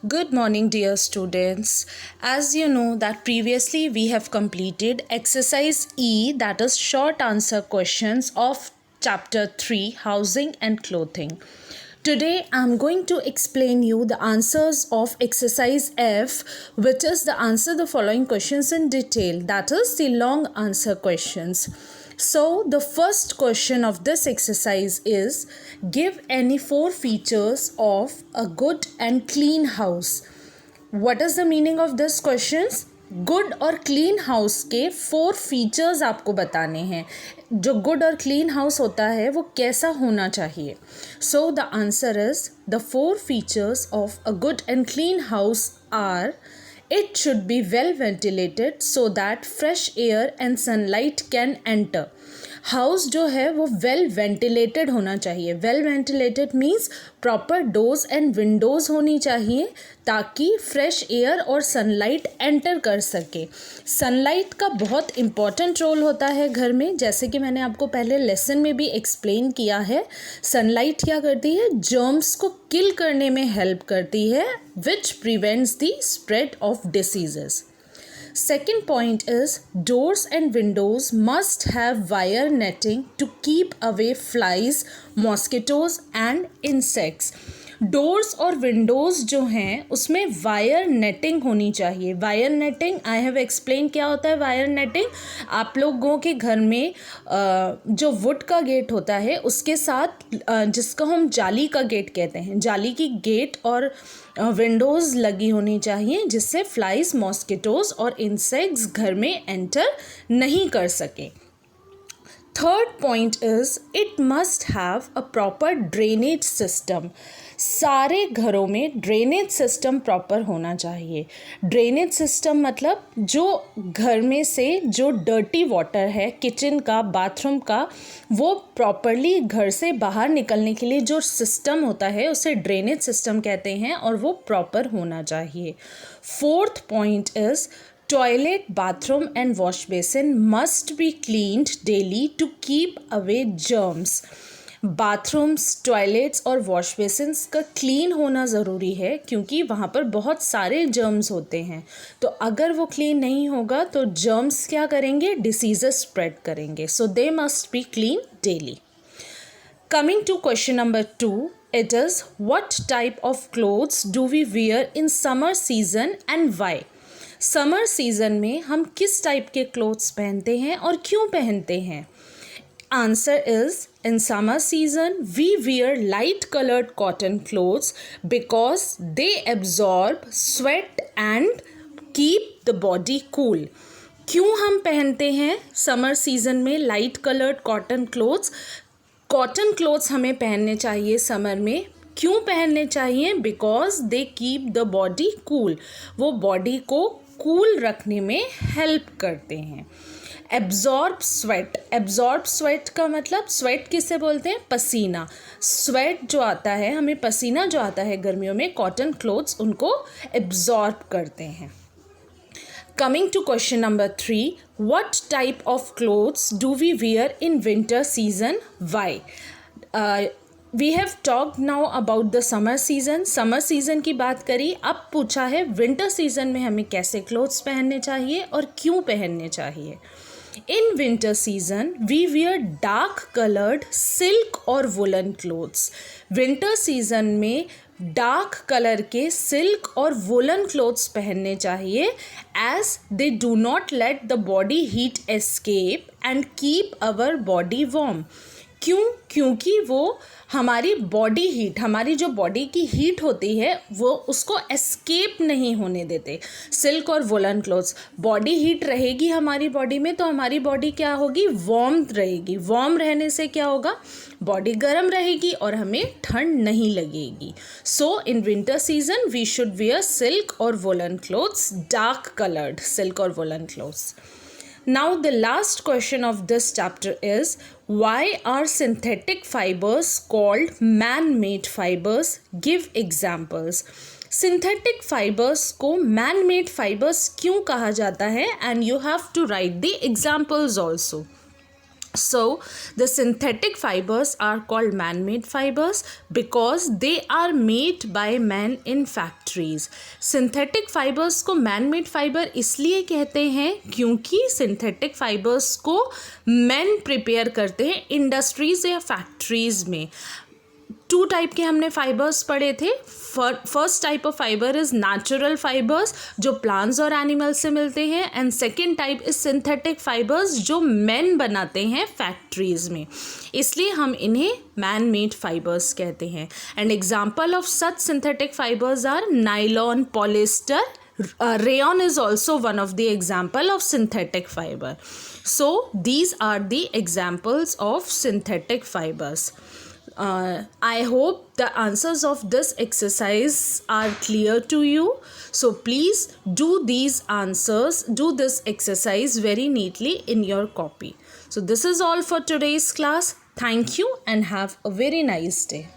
Good morning, dear students. As you know that previously we have completed exercise E, that is short answer questions of chapter 3, housing and clothing. Today I am going to explain you the answers of exercise F, which is the answer the following questions in detail, that is the long answer questions. So the first question of this exercise is, give any 4 features of a good and clean house. What is the meaning of this questions? Good और clean house के 4 features आपको बताने हैं. जो good और clean house होता है वो कैसा होना चाहिए. So the answer is the 4 features of a good and clean house are, it should be well ventilated so that fresh air and sunlight can enter. House जो है वो वेल वेंटिलेटेड होना चाहिए. Well ventilated means proper doors and Windows होनी चाहिए ताकि fresh air और sunlight enter कर सके. सनलाइट का बहुत इम्पॉर्टेंट रोल होता है घर में, जैसे कि मैंने आपको पहले लेसन में भी एक्सप्लेन किया है. सनलाइट क्या करती है? जर्म्स को किल करने में हेल्प करती है, which prevents the spread of diseases. Second point is, doors and windows must have wire netting to keep away flies, mosquitoes and insects. Doors और विंडोज़ जो हैं उसमें वायर नेटिंग होनी चाहिए. Wire netting I have explain क्या होता है. Wire netting आप लोगों के घर में जो वुड का गेट होता है उसके साथ जिसको हम जाली का गेट कहते हैं, जाली की गेट और विंडोज़ लगी होनी चाहिए जिससे फ्लाइज, मॉस्किटोज़ और इंसेक्ट्स घर में एंटर नहीं कर सकें. Third point is, it must have a proper drainage system. सारे घरों में ड्रेनेज सिस्टम प्रॉपर होना चाहिए. ड्रेनेज सिस्टम मतलब जो घर में से जो डर्टी वाटर है किचन का, बाथरूम का, वो प्रॉपरली घर से बाहर निकलने के लिए जो सिस्टम होता है उसे ड्रेनेज सिस्टम कहते हैं और वो प्रॉपर होना चाहिए. Fourth point is, toilet, bathroom and wash basin must be cleaned daily to keep away germs. Bathrooms, toilets और वॉश बेसिन्स का क्लीन होना ज़रूरी है क्योंकि वहाँ पर बहुत सारे जर्म्स होते हैं. तो अगर वो क्लीन नहीं होगा तो जर्म्स क्या करेंगे? डिसीजेस स्प्रेड करेंगे. So they must be clean daily. Coming to question number 2, it is, what type of clothes do we wear in summer season and why? Summer season में हम किस टाइप के क्लोथ्स पहनते हैं और क्यों पहनते हैं? Answer is, in summer season we wear light coloured cotton clothes because they absorb sweat and keep the body cool. क्यों हम पहनते हैं समर सीज़न में light coloured cotton clothes? Cotton clothes हमें पहनने चाहिए समर में. क्यों पहनने चाहिए? Because they keep the body cool. वो बॉडी को कूल रखने में हेल्प करते हैं. Absorb sweat. एब्जॉर्ब स्वेट का मतलब, स्वेट किसे बोलते हैं? पसीना. स्वेट जो आता है हमें, पसीना जो आता है गर्मियों में, कॉटन क्लोथ्स उनको एब्जॉर्ब करते हैं. Coming to question number 3, what type of clothes do we wear in winter season? Why? We have talked now about the summer season. Summer season की बात करी. अब पूछा है विंटर सीज़न में हमें कैसे क्लोथ्स पहनने चाहिए और क्यों पहनने चाहिए. In winter season we wear dark coloured silk और वुलन क्लोथ्स. विंटर सीज़न में डार्क कलर के सिल्क और वुलन क्लोथ्स पहनने चाहिए as they do not let the body heat escape and keep our body warm. क्यों? क्योंकि वो हमारी बॉडी हीट, हमारी जो बॉडी की हीट होती है वो उसको एस्केप नहीं होने देते. सिल्क और वुलन क्लोथ्स, बॉडी हीट रहेगी हमारी बॉडी में तो हमारी बॉडी क्या होगी? वार्म रहेगी. वार्म रहने से क्या होगा? बॉडी गर्म रहेगी और हमें ठंड नहीं लगेगी. So in winter season we should wear silk और woollen clothes, dark coloured silk और woollen clothes. Now the last question of this chapter is, why are synthetic fibers called man-made fibers? Give examples. Synthetic fibers को man-made fibers क्यों कहा जाता है? And you have to write the examples also. So, the synthetic fibers are called man-made fibers because they are made by men in factories. Synthetic fibers को man-made fiber इसलिए कहते हैं क्योंकि synthetic fibers को men prepare करते हैं industries या factories में. 2 टाइप के हमने फाइबर्स पढ़े थे. First type of fibre is natural fibres जो प्लांट्स और एनिमल्स से मिलते हैं, and second type is synthetic fibres जो मैन बनाते हैं फैक्ट्रीज में, इसलिए हम इन्हें मैन मेड फाइबर्स कहते हैं. And example of such synthetic fibres are nylon, polyester, rayon is also one of the example of synthetic fiber. So these are the examples of synthetic fibers. I hope the answers of this exercise are clear to you. So please do these answers, do this exercise very neatly in your copy. So this is all for today's class. Thank you and have a very nice day.